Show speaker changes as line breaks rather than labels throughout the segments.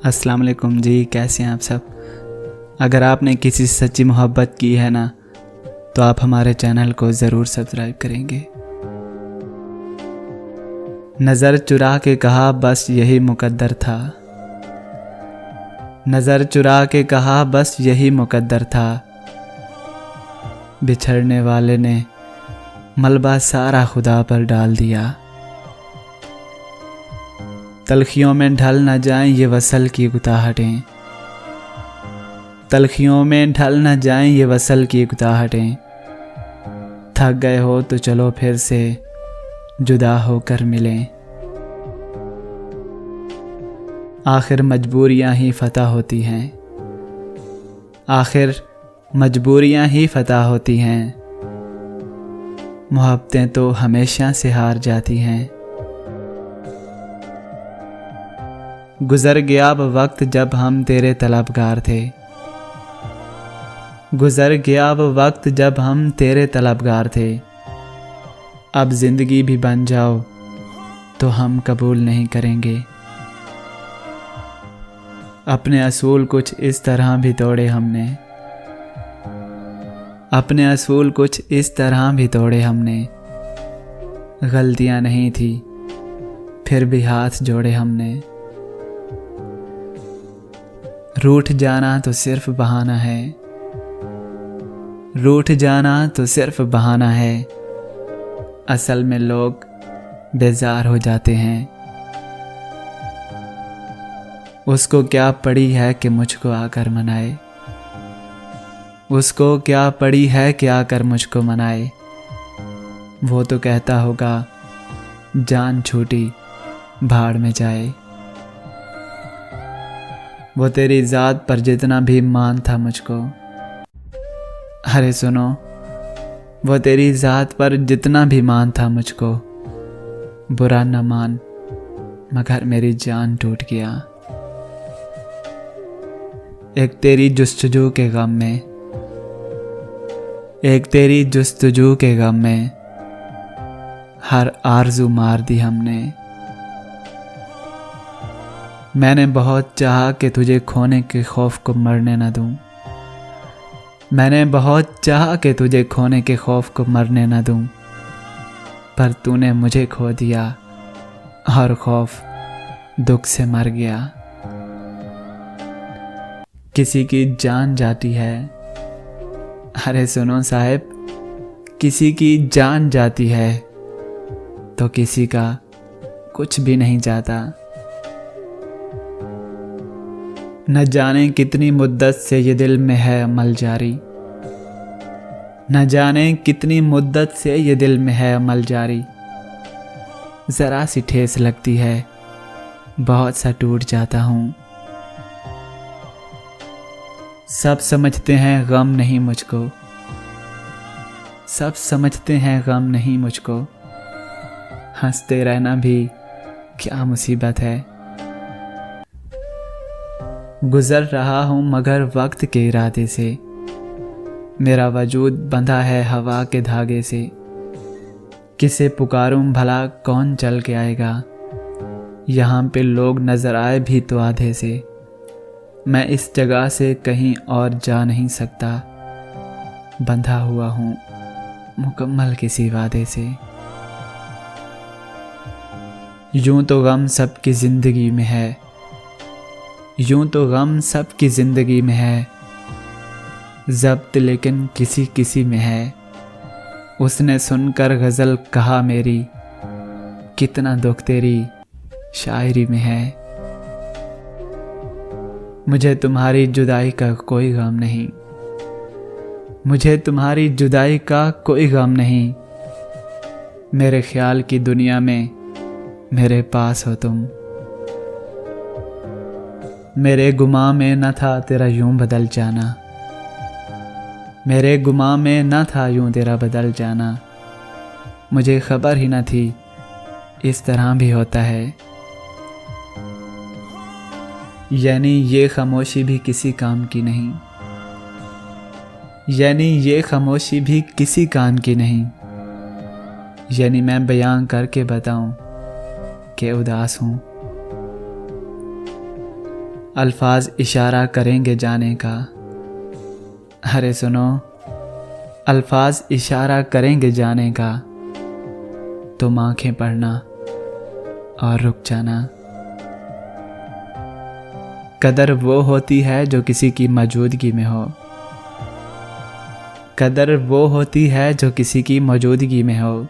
अस्सलाम वालेकुम जी, कैसे हैं आप सब। अगर आपने किसी से सच्ची मोहब्बत की है ना, तो आप हमारे चैनल को ज़रूर सब्सक्राइब करेंगे। नज़र चुरा के कहा बस यही मुकद्दर था, नज़र चुरा के कहा बस यही मुकद्दर था। बिछड़ने वाले ने मलबा सारा खुदा पर डाल दिया। तलखियों में ढल न जाएं ये वसल की गुताहटें, तलखियों में ढल न जाएं ये वसल की गुताहटें। थक गए हो तो चलो फिर से जुदा होकर मिलें। आखिर मजबूरियां ही फतह होती हैं, आखिर मजबूरियां ही फतह होती हैं। मोहब्बतें तो हमेशा से हार जाती हैं। गुज़र गया वो वक्त जब हम तेरे तलबगार थे, गुज़र गया वो वक्त जब हम तेरे तलबगार थे। अब ज़िंदगी भी बन जाओ तो हम कबूल नहीं करेंगे। अपने असूल कुछ इस तरह भी तोड़े हमने, अपने असूल कुछ इस तरह भी तोड़े हमने। गलतियां नहीं थी फिर भी हाथ जोड़े हमने। रूठ जाना तो सिर्फ बहाना है, रूठ जाना तो सिर्फ बहाना है। असल में लोग बेजार हो जाते हैं। उसको क्या पड़ी है कि मुझको आकर मनाए, उसको क्या पड़ी है कि आकर मुझको मनाए। वो तो कहता होगा जान छूटी भाड़ में जाए। वो तेरी ज़ात पर जितना भी मान था मुझको, अरे सुनो, वो तेरी ज़ात पर जितना भी मान था मुझको, बुरा न मान मगर मेरी जान टूट गया। एक तेरी जुस्तजू के गम में, एक तेरी जुस्तजू के गम में हर आरज़ू मार दी हमने। मैंने बहुत चाहा कि तुझे खोने के खौफ को मरने न दूं, मैंने बहुत चाहा कि तुझे खोने के खौफ को मरने न दूं। पर तूने मुझे खो दिया और खौफ दुख से मर गया। किसी की जान जाती है, अरे सुनो साहब, किसी की जान जाती है तो किसी का कुछ भी नहीं जाता। न जाने कितनी मुद्दत से ये दिल में है अमल जारी, न जाने कितनी मुद्दत से ये दिल में है अमल जारी। ज़रा सी ठेस लगती है बहुत सा टूट जाता हूँ। सब समझते हैं गम नहीं मुझको, सब समझते हैं गम नहीं मुझको। हंसते रहना भी क्या मुसीबत है। गुज़र रहा हूँ मगर वक्त के इरादे से, मेरा वजूद बंधा है हवा के धागे से। किसे पुकारूं भला कौन चल के आएगा, यहाँ पे लोग नज़र आए भी तो आधे से। मैं इस जगह से कहीं और जा नहीं सकता, बंधा हुआ हूँ मुकम्मल किसी वादे से। यूं तो गम सबकी ज़िंदगी में है, यूं तो गम सबकी ज़िंदगी में है। ज़ब्त लेकिन किसी किसी में है। उसने सुनकर गज़ल कहा मेरी, कितना दुख तेरी शायरी में है। मुझे तुम्हारी जुदाई का कोई गम नहीं, मुझे तुम्हारी जुदाई का कोई गम नहीं। मेरे ख्याल की दुनिया में मेरे पास हो तुम। मेरे गुमां में न था तेरा यूं बदल जाना, मेरे गुमां में न था यूं तेरा बदल जाना। मुझे खबर ही न थी इस तरह भी होता है। यानी ये खामोशी भी किसी काम की नहीं, यानी ये खामोशी भी किसी काम की नहीं। यानी मैं बयां करके बताऊं कि उदास हूँ। अल्फाज इशारा करेंगे जाने का। अरे सुनो, अल्फाज इशारा करेंगे जाने का, तुम आंखें पढ़ना और रुक जाना। कदर वो होती है जो किसी की मौजूदगी में हो, कदर वो होती है जो किसी की मौजूदगी में हो,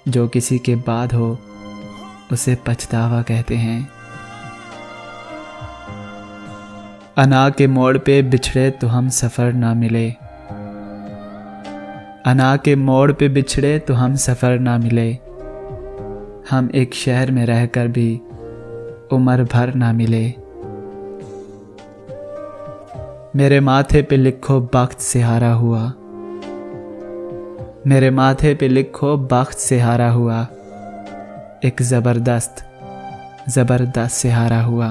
जो किसी के बाद हो उसे पछतावा कहते हैं। अना के मोड़ पे बिछड़े तो हम सफ़र ना मिले, अना के मोड़ पे बिछड़े तो हम सफ़र ना मिले, हम एक शहर में रहकर भी उम्र भर ना मिले। मेरे माथे पे लिखो बख्त से हारा हुआ, मेरे माथे पे लिखो बख्त से हारा हुआ, एक ज़बरदस्त से हारा हुआ।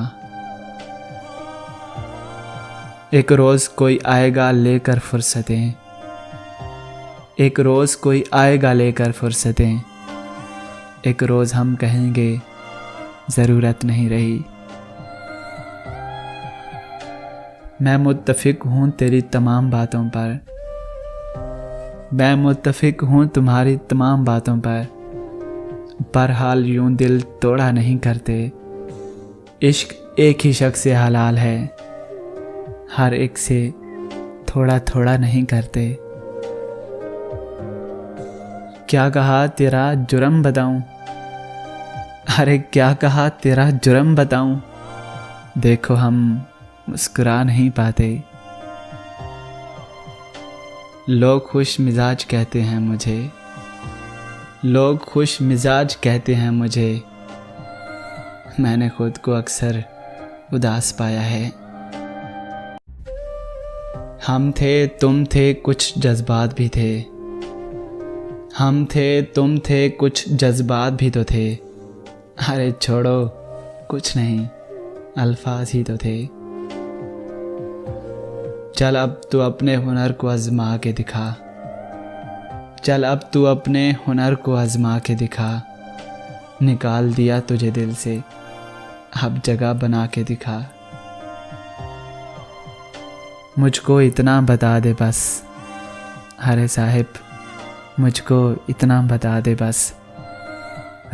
एक रोज़ कोई आएगा लेकर फुर्सतें, एक रोज़ कोई आएगा लेकर फुर्सतें, एक रोज़ हम कहेंगे ज़रूरत नहीं रही। मैं मुत्तफ़िक हूँ तेरी तमाम बातों पर, मैं मुत्तफ़िक हूँ तुम्हारी तमाम बातों पर हाल यूं दिल तोड़ा नहीं करते। इश्क एक ही शख्स से हलाल है, हर एक से थोड़ा थोड़ा नहीं करते। क्या कहा तेरा जुर्म बताऊं, अरे क्या कहा तेरा जुर्म बताऊं, देखो हम मुस्कुरा नहीं पाते। लोग खुश मिजाज कहते हैं मुझे, लोग खुश मिजाज कहते हैं मुझे, मैंने खुद को अक्सर उदास पाया है। हम थे तुम थे कुछ जज्बात भी थे, हम थे तुम थे कुछ जज्बात भी तो थे, अरे छोड़ो कुछ नहीं अल्फाज ही तो थे। चल अब तू अपने हुनर को आजमा के दिखा, चल अब तू अपने हुनर को आजमा के दिखा, निकाल दिया तुझे दिल से अब जगह बना के दिखा। मुझको इतना बता दे बस, अरे साहिब मुझको इतना बता दे बस,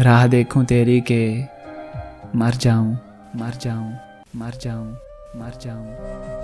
राह देखूं तेरी के मर जाऊं, मर जाऊं, मर जाऊं, मर जाऊं।